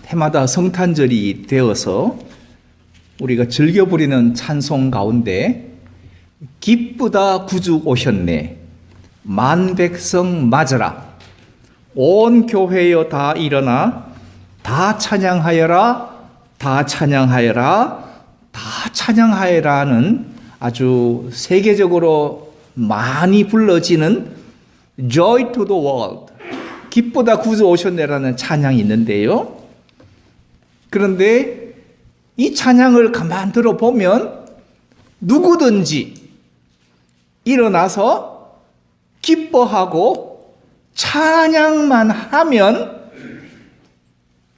해마다 성탄절이 되어서 우리가 즐겨 부리는 찬송 가운데 기쁘다 구주 오셨네, 만백성 맞으라, 온 교회여 다 일어나 다 찬양하여라, 다 찬양하여라, 다 찬양하여라는 아주 세계적으로 많이 불러지는 Joy to the World, 기쁘다 구주 오셨네라는 찬양이 있는데요. 그런데 이 찬양을 가만 들어보면 누구든지 일어나서 기뻐하고 찬양만 하면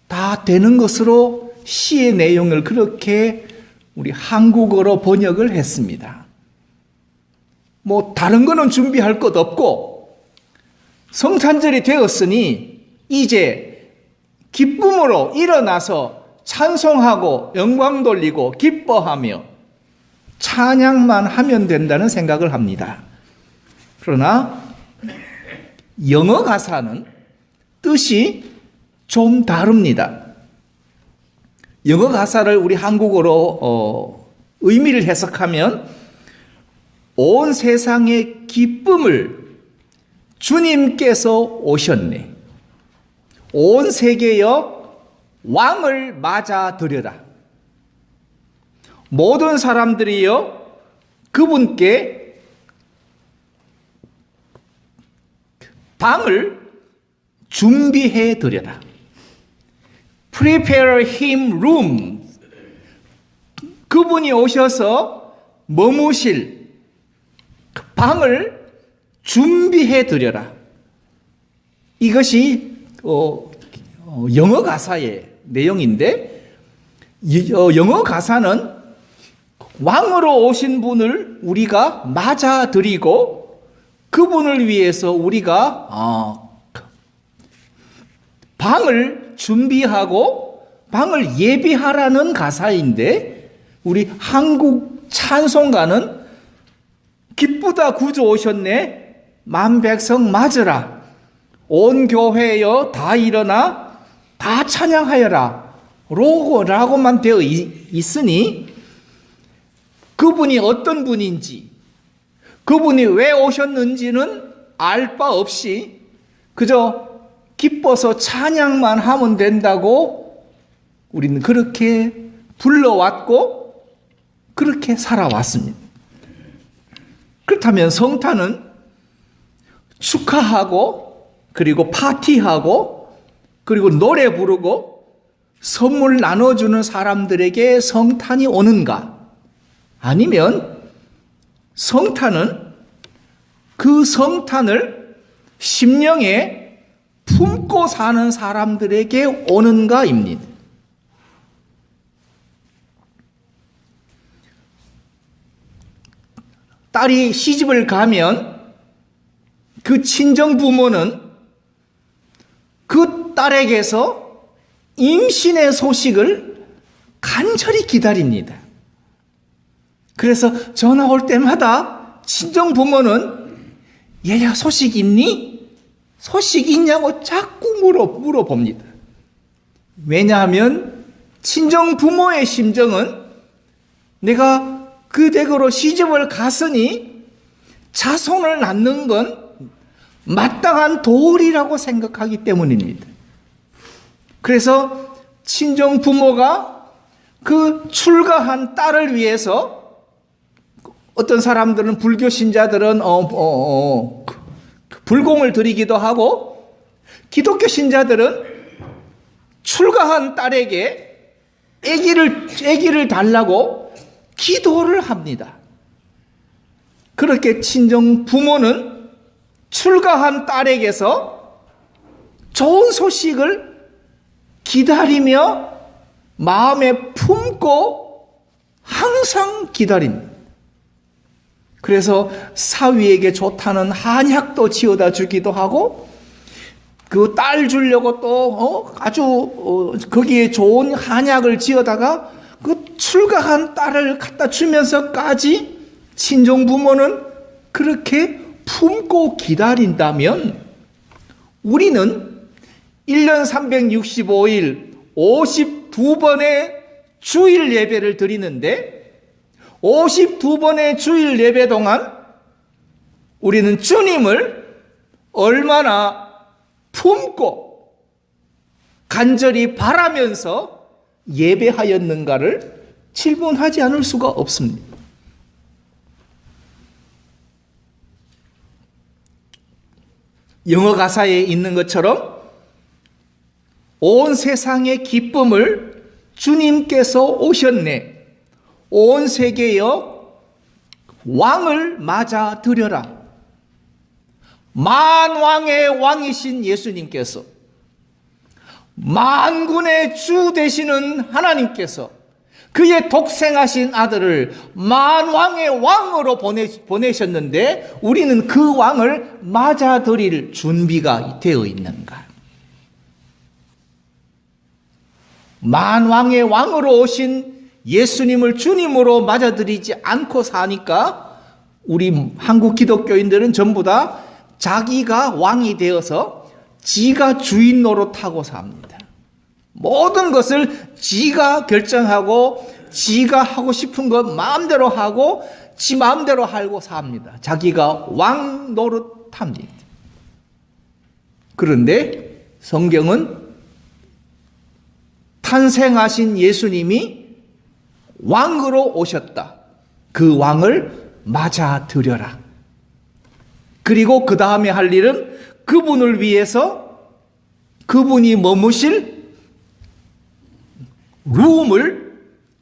다 되는 것으로 시의 내용을 그렇게 우리 한국어로 번역을 했습니다. 뭐 다른 거는 준비할 것 없고 성탄절이 되었으니 이제 기쁨으로 일어나서 찬송하고 영광 돌리고 기뻐하며 찬양만 하면 된다는 생각을 합니다. 그러나 영어 가사는 뜻이 좀 다릅니다. 영어 가사를 우리 한국어로 의미를 해석하면 온 세상의 기쁨을 주님께서 오셨네, 온 세계여 왕을 맞아들여라, 모든 사람들이여 그분께 방을 준비해 드려라. Prepare him room. 그분이 오셔서 머무실 방을 준비해 드려라. 이것이 영어 가사의 내용인데, 영어 가사는 왕으로 오신 분을 우리가 맞아들이고 그분을 위해서 우리가 방을 준비하고 방을 예비하라는 가사인데, 우리 한국 찬송가는 기쁘다 구주 오셨네, 만백성 맞으라, 온 교회여 다 일어나 다 찬양하여라 라고만 되어 있으니 그분이 어떤 분인지, 그분이 왜 오셨는지는 알 바 없이 그저 기뻐서 찬양만 하면 된다고 우리는 그렇게 불러왔고 그렇게 살아왔습니다. 그렇다면 성탄은 축하하고 그리고 파티하고 그리고 노래 부르고 선물 나눠주는 사람들에게 성탄이 오는가? 아니면 성탄은 그 성탄을 심령에 품고 사는 사람들에게 오는가입니다. 딸이 시집을 가면 그 친정 부모는 그 딸에게서 임신의 소식을 간절히 기다립니다. 그래서 전화 올 때마다 친정 부모는 얘야 소식 있니? 소식 있냐고 자꾸 물어봅니다. 왜냐하면 친정 부모의 심정은 내가 그 댁으로 시집을 갔으니 자손을 낳는 건 마땅한 도리라고 생각하기 때문입니다. 그래서 친정 부모가 그 출가한 딸을 위해서, 어떤 사람들은 불교 신자들은 불공을 드리기도 하고, 기독교 신자들은 출가한 딸에게 아기를 달라고 기도를 합니다. 그렇게 친정 부모는 출가한 딸에게서 좋은 소식을 기다리며 마음에 품고 항상 기다립니다. 그래서 사위에게 좋다는 한약도 지어다 주기도 하고, 그 딸 주려고 또 아주 거기에 좋은 한약을 지어다가 그 출가한 딸을 갖다 주면서까지 친정 부모는 그렇게 품고 기다린다면, 우리는 1년 365일 52번의 주일 예배를 드리는데 52번의 주일 예배 동안 우리는 주님을 얼마나 품고 간절히 바라면서 예배하였는가를 질문하지 않을 수가 없습니다. 영어 가사에 있는 것처럼 온 세상의 기쁨을 주님께서 오셨네. 온 세계여 왕을 맞아 드려라. 만왕의 왕이신 예수님께서, 만군의 주 되시는 하나님께서 그의 독생하신 아들을 만왕의 왕으로 보내셨는데 우리는 그 왕을 맞아들일 준비가 되어 있는가? 만왕의 왕으로 오신 예수님을 주님으로 맞아들이지 않고 사니까 우리 한국 기독교인들은 전부 다 자기가 왕이 되어서 지가 주인 노릇하고 삽니다. 모든 것을 지가 결정하고 지가 하고 싶은 것 마음대로 하고 지 마음대로 하고 삽니다. 자기가 왕 노릇합니다. 그런데 성경은 탄생하신 예수님이 왕으로 오셨다. 그 왕을 맞아들여라. 그리고 그 다음에 할 일은 그분을 위해서 그분이 머무실 룸을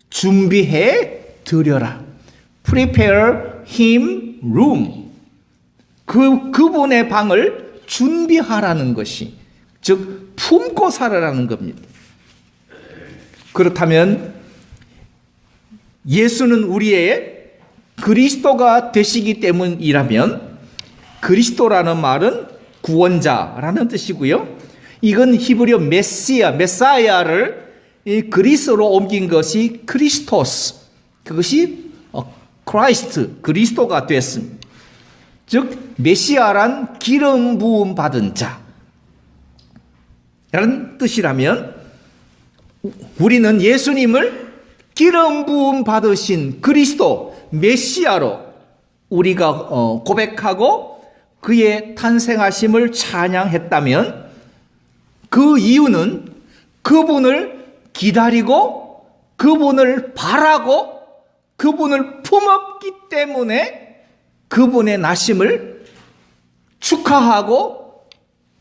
준비해 드려라. Prepare him room. 그분의 방을 준비하라는 것이, 즉 품고 살아라는 겁니다. 그렇다면 예수는 우리의 그리스도가 되시기 때문이라면, 그리스도라는 말은 구원자라는 뜻이고요. 이건 히브리어 메사야를 그리스로 옮긴 것이 크리스토스, 그것이 크라이스트, 그리스도가 됐습니다. 즉 메시아란 기름 부음 받은 자라는 뜻이라면 우리는 예수님을 기름 부음 받으신 그리스도, 메시아로 우리가 고백하고 그의 탄생하심을 찬양했다면 그 이유는 그분을 기다리고 그분을 바라고 그분을 품었기 때문에 그분의 나심을 축하하고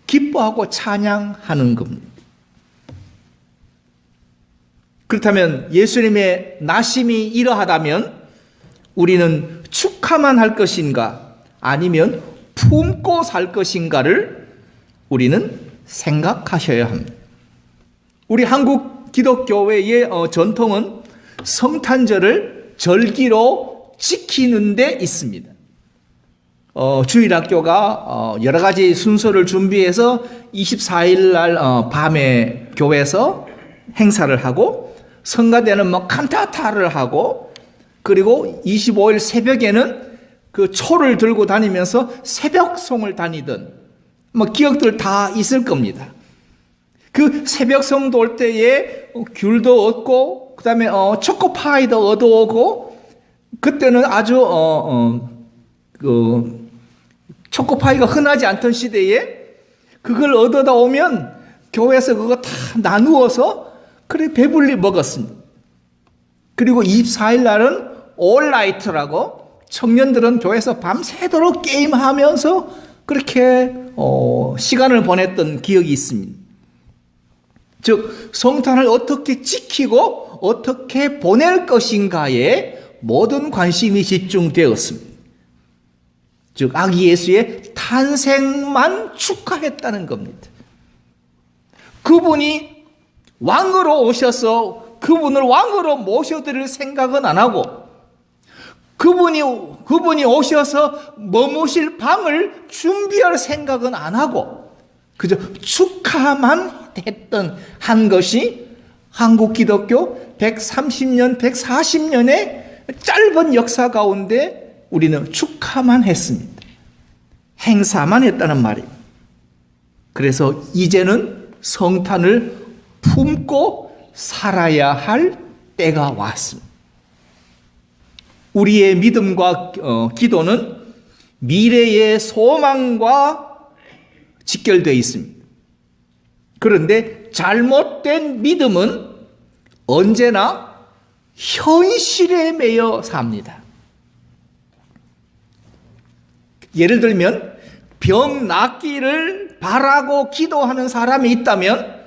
기뻐하고 찬양하는 겁니다. 그렇다면 예수님의 나심이 이러하다면 우리는 축하만 할 것인가 아니면 품고 살 것인가를 우리는 생각하셔야 합니다. 우리 한국 기독교회의 전통은 성탄절을 절기로 지키는 데 있습니다. 주일학교가 여러 가지 순서를 준비해서 24일 날 밤에 교회에서 행사를 하고 성가대는 칸타타를 하고 그리고 25일 새벽에는 그 초를 들고 다니면서 새벽송을 다니던 기억들 다 있을 겁니다. 그 새벽송 돌 때에 귤도 얻고 그다음에 초코파이도 얻어오고 그때는 아주 그 초코파이가 흔하지 않던 시대에 그걸 얻어다 오면 교회에서 그거 다 나누어서 그래 배불리 먹었습니다. 그리고 24일 날은 올라이트라고 청년들은 교회에서 밤새도록 게임하면서 그렇게 시간을 보냈던 기억이 있습니다. 즉 성탄을 어떻게 지키고 어떻게 보낼 것인가에 모든 관심이 집중되었습니다. 즉 아기 예수의 탄생만 축하했다는 겁니다. 그분이 왕으로 오셔서 그분을 왕으로 모셔드릴 생각은 안 하고 그분이 오셔서 머무실 방을 준비할 생각은 안 하고 그저 축하만 한 것이 한국 기독교 130년, 140년의 짧은 역사 가운데 우리는 축하만 했습니다. 행사만 했다는 말이에요. 그래서 이제는 성탄을 품고 살아야 할 때가 왔습니다. 우리의 믿음과 기도는 미래의 소망과 직결되어 있습니다. 그런데 잘못된 믿음은 언제나 현실에 매여 삽니다. 예를 들면 병 낫기를 바라고 기도하는 사람이 있다면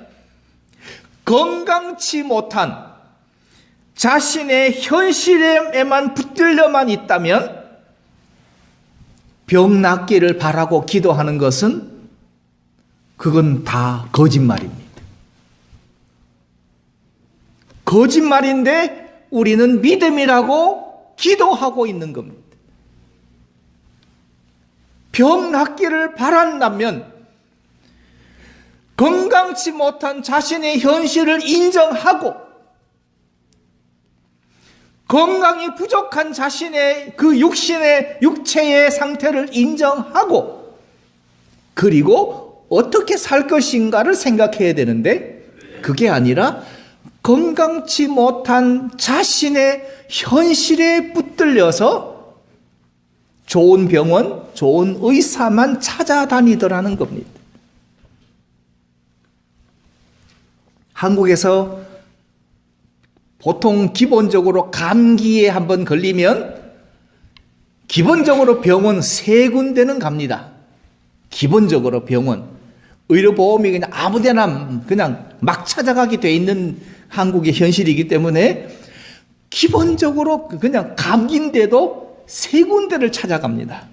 건강치 못한 자신의 현실에만 붙들려만 있다면 병 낫기를 바라고 기도하는 것은 그건 다 거짓말입니다. 거짓말인데 우리는 믿음이라고 기도하고 있는 겁니다. 병 낫기를 바란다면 건강치 못한 자신의 현실을 인정하고 건강이 부족한 자신의 그 육체의 상태를 인정하고 그리고 어떻게 살 것인가를 생각해야 되는데 그게 아니라 건강치 못한 자신의 현실에 붙들려서 좋은 병원, 좋은 의사만 찾아다니더라는 겁니다. 한국에서 보통 기본적으로 감기에 한번 걸리면 기본적으로 병원 3군데는 갑니다. 기본적으로 병원. 의료보험이 그냥 아무데나 그냥 막 찾아가게 돼 있는 한국의 현실이기 때문에 기본적으로 그냥 감기인데도 3군데를 찾아갑니다.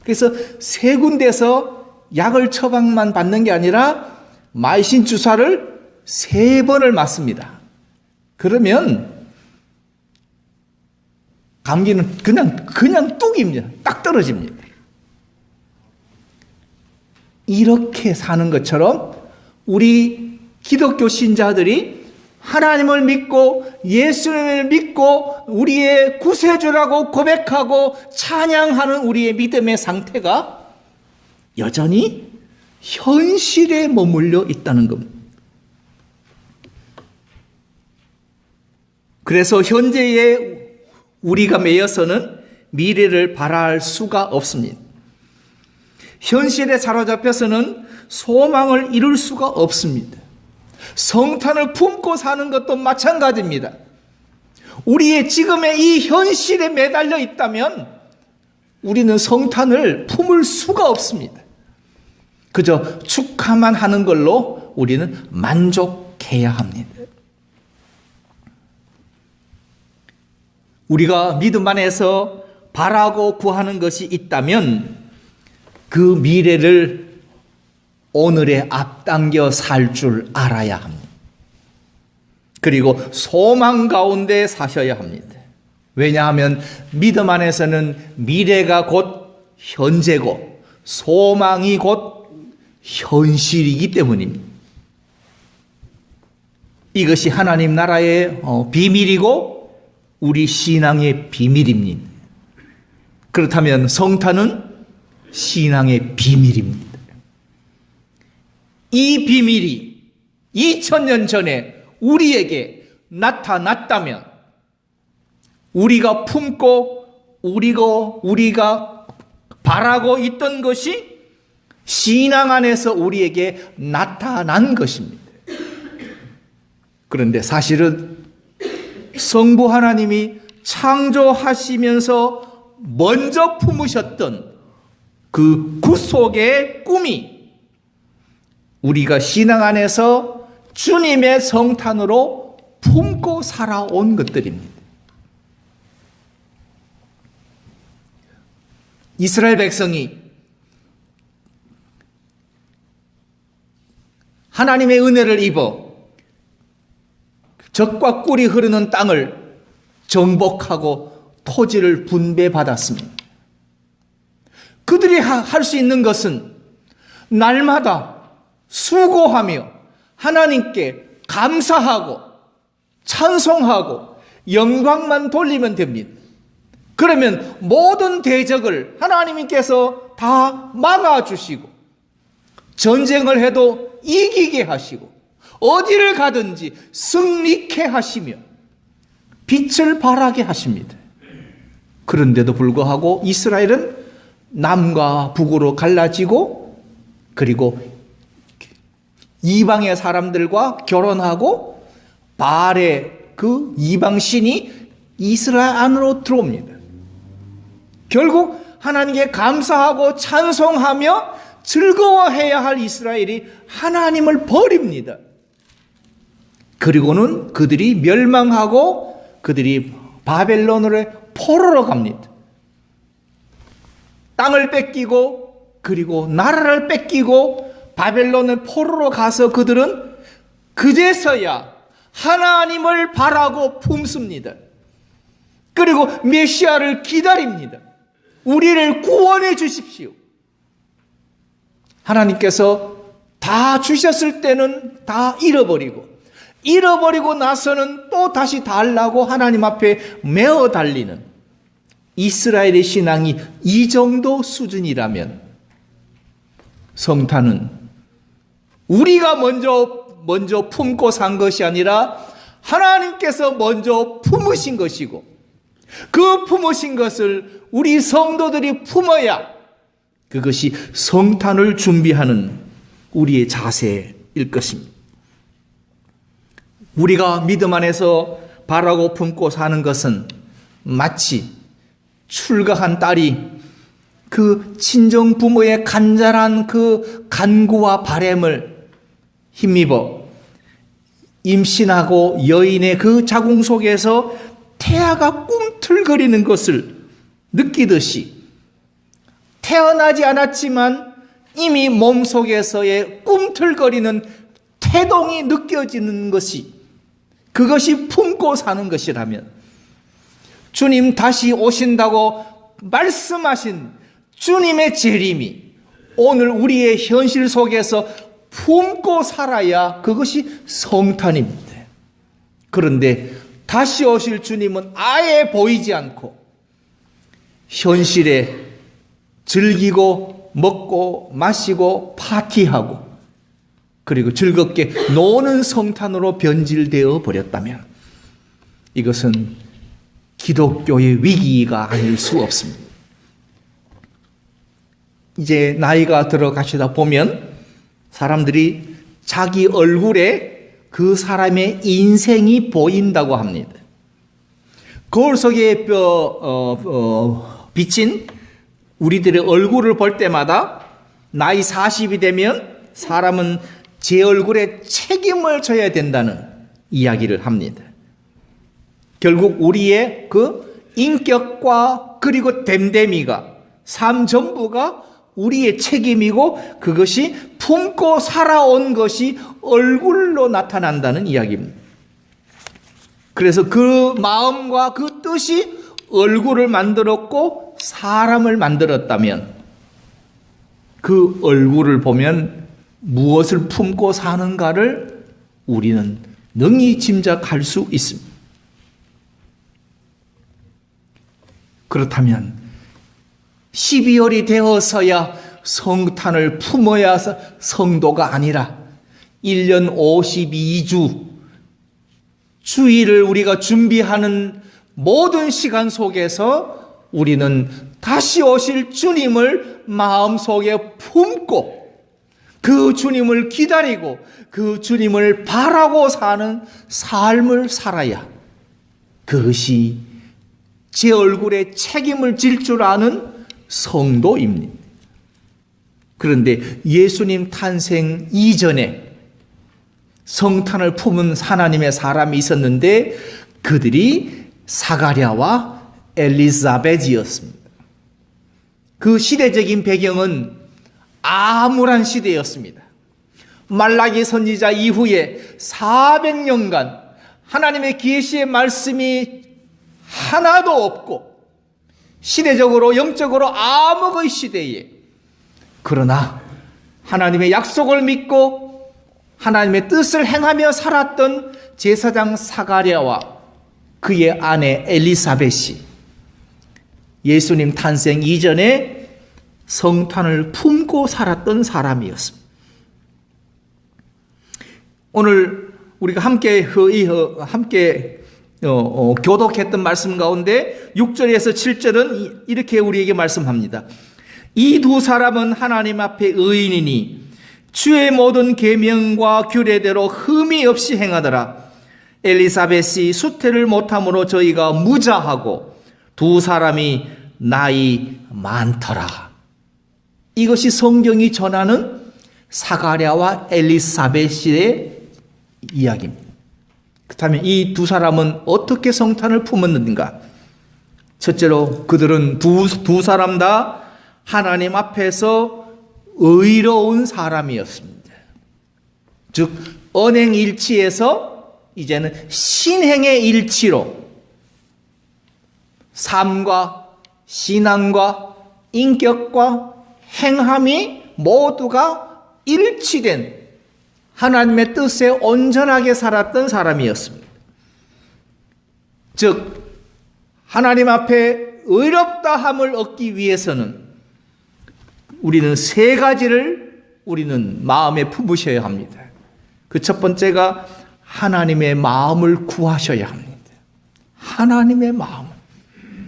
그래서 3군데서 약을 처방만 받는 게 아니라 마이신 주사를 3번을 맞습니다. 그러면 감기는 그냥 뚝입니다. 딱 떨어집니다. 이렇게 사는 것처럼 우리 기독교 신자들이 하나님을 믿고 예수님을 믿고 우리의 구세주라고 고백하고 찬양하는 우리의 믿음의 상태가 여전히 현실에 머물러 있다는 겁니다. 그래서 현재의 우리가 매여서는 미래를 바라할 수가 없습니다. 현실에 사로잡혀서는 소망을 이룰 수가 없습니다. 성탄을 품고 사는 것도 마찬가지입니다. 우리의 지금의 이 현실에 매달려 있다면 우리는 성탄을 품을 수가 없습니다. 그저 축하만 하는 걸로 우리는 만족해야 합니다. 우리가 믿음 안에서 바라고 구하는 것이 있다면 그 미래를 오늘에 앞당겨 살 줄 알아야 합니다. 그리고 소망 가운데 사셔야 합니다. 왜냐하면 믿음 안에서는 미래가 곧 현재고 소망이 곧 현실이기 때문입니다. 이것이 하나님 나라의 비밀이고 우리 신앙의 비밀입니다. 그렇다면 성탄은 신앙의 비밀입니다. 이 비밀이 2000년 전에 우리에게 나타났다면 우리가 품고 우리가 바라고 있던 것이 신앙 안에서 우리에게 나타난 것입니다. 그런데 사실은 성부 하나님이 창조하시면서 먼저 품으셨던 그 구속의 꿈이 우리가 신앙 안에서 주님의 성탄으로 품고 살아온 것들입니다. 이스라엘 백성이 하나님의 은혜를 입어 젖과 꿀이 흐르는 땅을 정복하고 토지를 분배받았습니다. 그들이 할 수 있는 것은 날마다 수고하며 하나님께 감사하고 찬송하고 영광만 돌리면 됩니다. 그러면 모든 대적을 하나님께서 다 막아주시고 전쟁을 해도 이기게 하시고 어디를 가든지 승리케 하시며 빛을 발하게 하십니다. 그런데도 불구하고 이스라엘은 남과 북으로 갈라지고 그리고 이방의 사람들과 결혼하고 바알의 그 이방신이 이스라엘 안으로 들어옵니다. 결국 하나님께 감사하고 찬송하며 즐거워해야 할 이스라엘이 하나님을 버립니다. 그리고는 그들이 멸망하고 그들이 바벨론으로 포로로 갑니다. 땅을 뺏기고 그리고 나라를 뺏기고 바벨론의 포로로 가서 그들은 그제서야 하나님을 바라고 품습니다. 그리고 메시아를 기다립니다. 우리를 구원해 주십시오. 하나님께서 다 주셨을 때는 다 잃어버리고 나서는 또 다시 달라고 하나님 앞에 메어 달리는 이스라엘의 신앙이 이 정도 수준이라면 성탄은 우리가 먼저 품고 산 것이 아니라 하나님께서 먼저 품으신 것이고 그 품으신 것을 우리 성도들이 품어야 그것이 성탄을 준비하는 우리의 자세일 것입니다. 우리가 믿음 안에서 바라고 품고 사는 것은 마치 출가한 딸이 그 친정 부모의 간절한 그 간구와 바램을 힘입어 임신하고 여인의 그 자궁 속에서 태아가 꿈틀거리는 것을 느끼듯이 태어나지 않았지만 이미 몸속에서의 꿈틀거리는 태동이 느껴지는 것이 그것이 품고 사는 것이라면 주님 다시 오신다고 말씀하신 주님의 재림이 오늘 우리의 현실 속에서 품고 살아야 그것이 성탄입니다. 그런데 다시 오실 주님은 아예 보이지 않고 현실에 즐기고 먹고 마시고 파티하고 그리고 즐겁게 노는 성탄으로 변질되어 버렸다면 이것은 기독교의 위기가 아닐 수 없습니다. 이제 나이가 들어가시다 보면 사람들이 자기 얼굴에 그 사람의 인생이 보인다고 합니다. 거울 속에 비친 우리들의 얼굴을 볼 때마다 나이 40이 되면 사람은 제 얼굴에 책임을 져야 된다는 이야기를 합니다. 결국 우리의 그 인격과 그리고 됨됨이가 삶 전부가 우리의 책임이고 그것이 품고 살아온 것이 얼굴로 나타난다는 이야기입니다. 그래서 그 마음과 그 뜻이 얼굴을 만들었고 사람을 만들었다면 그 얼굴을 보면 무엇을 품고 사는가를 우리는 능히 짐작할 수 있습니다. 그렇다면 12월이 되어서야 성탄을 품어야 성도가 아니라 1년 52주 주일을 우리가 준비하는 모든 시간 속에서 우리는 다시 오실 주님을 마음속에 품고 그 주님을 기다리고 그 주님을 바라고 사는 삶을 살아야 그것이 제 얼굴에 책임을 질 줄 아는 성도입니다. 그런데 예수님 탄생 이전에 성탄을 품은 하나님의 사람이 있었는데 그들이 사가랴와 엘리사벳이었습니다. 그 시대적인 배경은 암울한 시대였습니다. 말라기 선지자 이후에 400년간 하나님의 계시의 말씀이 하나도 없고 시대적으로 영적으로 암흑의 시대에 그러나 하나님의 약속을 믿고 하나님의 뜻을 행하며 살았던 제사장 사가랴와 그의 아내 엘리사벳이 예수님 탄생 이전에 성탄을 품고 살았던 사람이었습니다. 오늘 우리가 함께 교독했던 말씀 가운데 6절에서 7절은 이렇게 우리에게 말씀합니다. 이 두 사람은 하나님 앞에 의인이니 주의 모든 계명과 규례대로 흠이 없이 행하더라. 엘리사벳이 수태를 못함으로 저희가 무자하고 두 사람이 나이 많더라. 이것이 성경이 전하는 사가랴와 엘리사벳의 이야기입니다. 그렇다면 이 두 사람은 어떻게 성탄을 품었는가? 첫째로 그들은 두 사람 다 하나님 앞에서 의로운 사람이었습니다. 즉 언행일치에서 이제는 신행의 일치로 삶과 신앙과 인격과 행함이 모두가 일치된 하나님의 뜻에 온전하게 살았던 사람이었습니다. 즉 하나님 앞에 의롭다 함을 얻기 위해서는 우리는 세 가지를 우리는 마음에 품으셔야 합니다. 그 첫 번째가 하나님의 마음을 구하셔야 합니다. 하나님의 마음.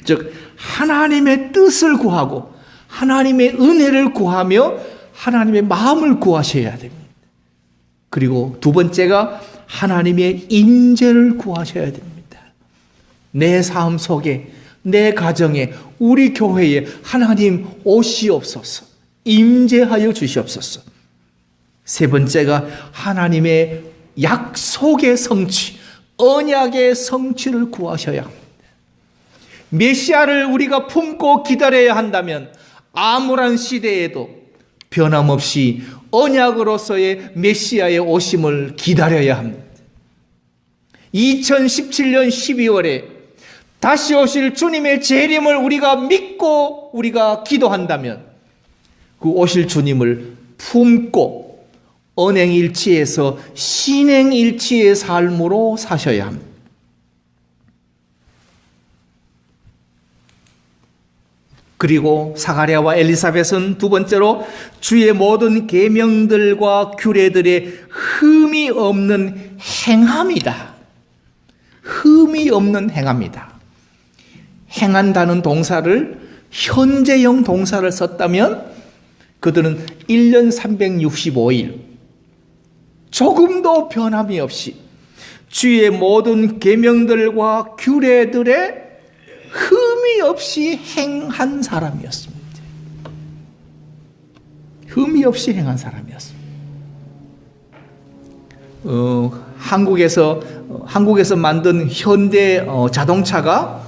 즉 하나님의 뜻을 구하고 하나님의 은혜를 구하며 하나님의 마음을 구하셔야 됩니다. 그리고 두 번째가 하나님의 인재를 구하셔야 됩니다. 내 삶 속에, 내 가정에, 우리 교회에 하나님 오시옵소서, 임재하여 주시옵소서. 세 번째가 하나님의 약속의 성취, 언약의 성취를 구하셔야 합니다. 메시아를 우리가 품고 기다려야 한다면 암울한 시대에도 변함없이 언약으로서의 메시아의 오심을 기다려야 합니다. 2017년 12월에 다시 오실 주님의 재림을 우리가 믿고 우리가 기도한다면 그 오실 주님을 품고 언행일치에서 신행일치의 삶으로 사셔야 합니다. 그리고 사가랴와 엘리사벳은 두 번째로 주의 모든 계명들과 규례들의 흠이 없는 행함이다. 흠이 없는 행함이다. 행한다는 동사를 현재형 동사를 썼다면 그들은 1년 365일 조금도 변함이 없이 주의 모든 계명들과 규례들의 흠이 없이 행한 사람이었습니다. 흠이 없이 행한 사람이었습니다. 한국에서 만든 현대 자동차가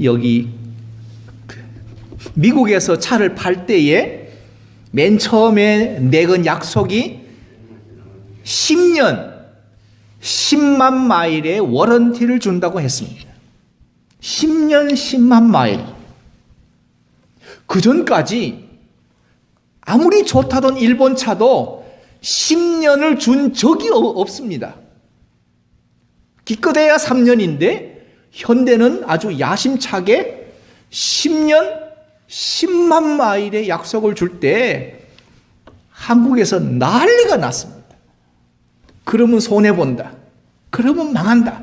여기 미국에서 차를 팔 때에 맨 처음에 내건 약속이 10년 10만 마일의 워런티를 준다고 했습니다. 10년 10만 마일. 그 전까지 아무리 좋다던 일본 차도 10년을 준 적이 없습니다. 기껏해야 3년인데 현대는 아주 야심차게 10년 10만 마일의 약속을 줄 때 한국에서 난리가 났습니다. 그러면 손해본다. 그러면 망한다.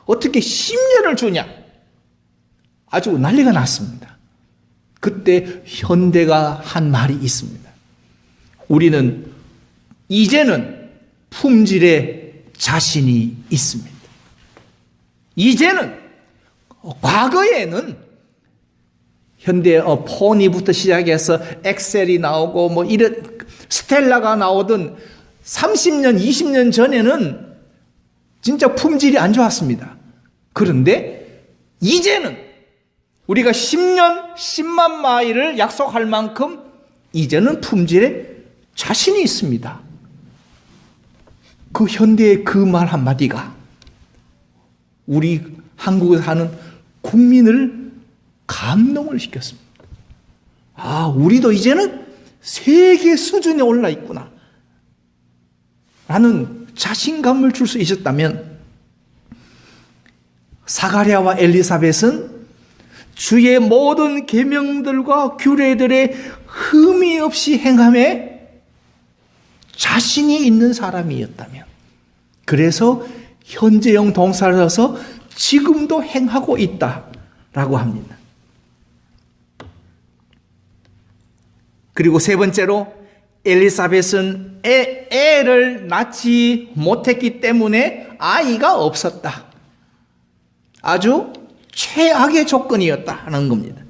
어떻게 10년을 주냐? 아주 난리가 났습니다. 그때 현대가 한 말이 있습니다. 우리는 이제는 품질에 자신이 있습니다. 이제는 과거에는 현대 포니부터 시작해서 엑셀이 나오고 뭐 이런 스텔라가 나오던 30년, 20년 전에는 진짜 품질이 안 좋았습니다. 그런데 이제는 우리가 10년, 10만 마일을 약속할 만큼 이제는 품질에 자신이 있습니다. 그 현대의 그 말 한마디가 우리 한국에 사는 국민을 감동을 시켰습니다. 아, 우리도 이제는 세계 수준에 올라 있구나 라는 자신감을 줄 수 있었다면 사가랴와 엘리사벳은 주의 모든 계명들과 규례들의 흠이 없이 행함에 자신이 있는 사람이었다면, 그래서 현재형 동사를 써서 지금도 행하고 있다라고 합니다. 그리고 세 번째로 엘리사벳은 애를 낳지 못했기 때문에 아이가 없었다. 아주 최악의 조건이었다는 겁니다.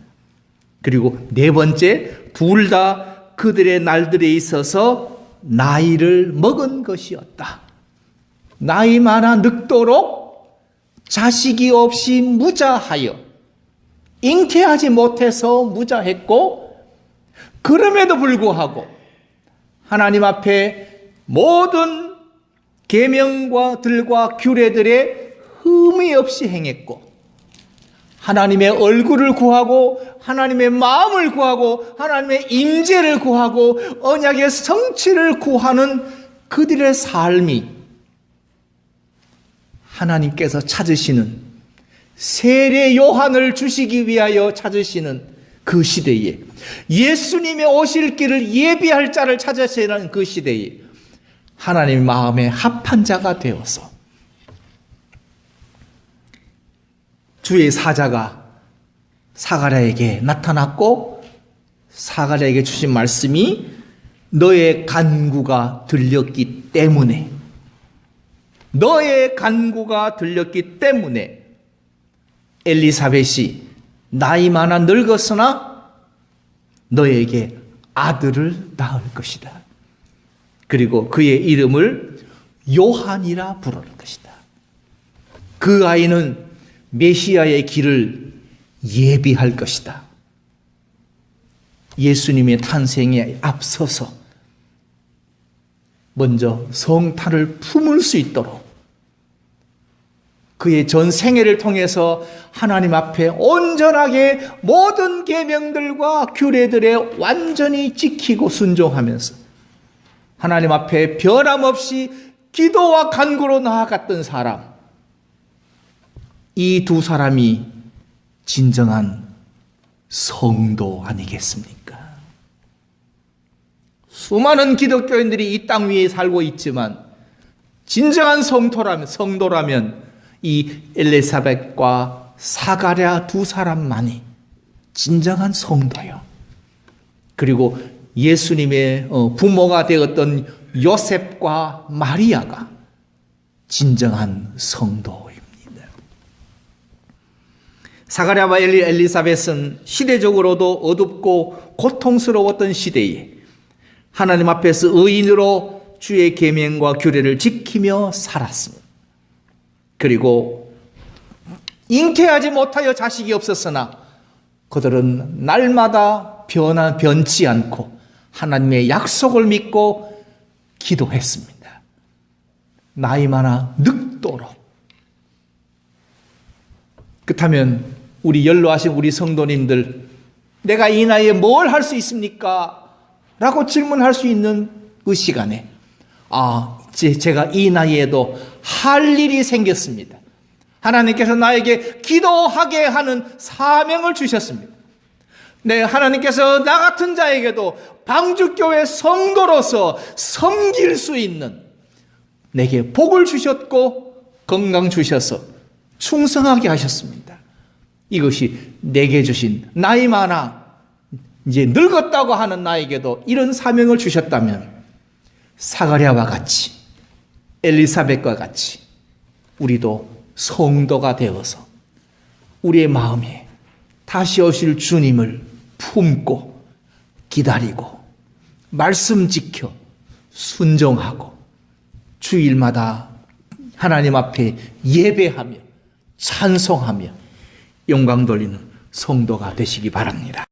그리고 네 번째, 둘 다 그들의 날들에 있어서 나이를 먹은 것이었다. 나이 많아 늙도록 자식이 없이 무자하여, 잉태하지 못해서 무자했고, 그럼에도 불구하고 하나님 앞에 모든 계명과 들과 규례들에 흠이 없이 행했고, 하나님의 얼굴을 구하고 하나님의 마음을 구하고 하나님의 임재를 구하고 언약의 성취를 구하는 그들의 삶이 하나님께서 찾으시는, 세례 요한을 주시기 위하여 찾으시는 그 시대에, 예수님의 오실 길을 예비할 자를 찾으시는 그 시대에 하나님 마음에 합한 자가 되어서 주의 사자가 사가랴에게 나타났고, 사가랴에게 주신 말씀이 너의 간구가 들렸기 때문에, 너의 간구가 들렸기 때문에 엘리사벳이 나이 많아 늙었으나 너에게 아들을 낳을 것이다. 그리고 그의 이름을 요한이라 부를 것이다. 그 아이는 메시아의 길을 예비할 것이다. 예수님의 탄생에 앞서서 먼저 성탄을 품을 수 있도록 그의 전 생애를 통해서 하나님 앞에 온전하게 모든 계명들과 규례들에 완전히 지키고 순종하면서 하나님 앞에 변함없이 기도와 간구로 나아갔던 사람, 이 두 사람이 진정한 성도 아니겠습니까? 수많은 기독교인들이 이 땅 위에 살고 있지만 진정한 성도라면 이 엘리사벳과 사가랴 두 사람만이 진정한 성도요. 그리고 예수님의 부모가 되었던 요셉과 마리아가 진정한 성도입니다. 사가랴와 엘리사벳은 시대적으로도 어둡고 고통스러웠던 시대에 하나님 앞에서 의인으로 주의 계명과 규례를 지키며 살았습니다. 그리고 잉태하지 못하여 자식이 없었으나 그들은 날마다 변치 않고 하나님의 약속을 믿고 기도했습니다. 나이 많아 늙도록. 그렇다면 우리 연로하신 우리 성도님들, 내가 이 나이에 뭘 할 수 있습니까? 라고 질문할 수 있는 그 시간에 제가 이 나이에도 할 일이 생겼습니다. 하나님께서 나에게 기도하게 하는 사명을 주셨습니다. 네, 하나님께서 나 같은 자에게도 방주교회 성도로서 섬길 수 있는 내게 복을 주셨고 건강 주셔서 충성하게 하셨습니다. 이것이 내게 주신, 나이 많아 이제 늙었다고 하는 나에게도 이런 사명을 주셨다면 사가랴와 같이 엘리사벳과 같이 우리도 성도가 되어서 우리의 마음에 다시 오실 주님을 품고 기다리고 말씀 지켜 순종하고 주일마다 하나님 앞에 예배하며 찬송하며 영광 돌리는 성도가 되시기 바랍니다.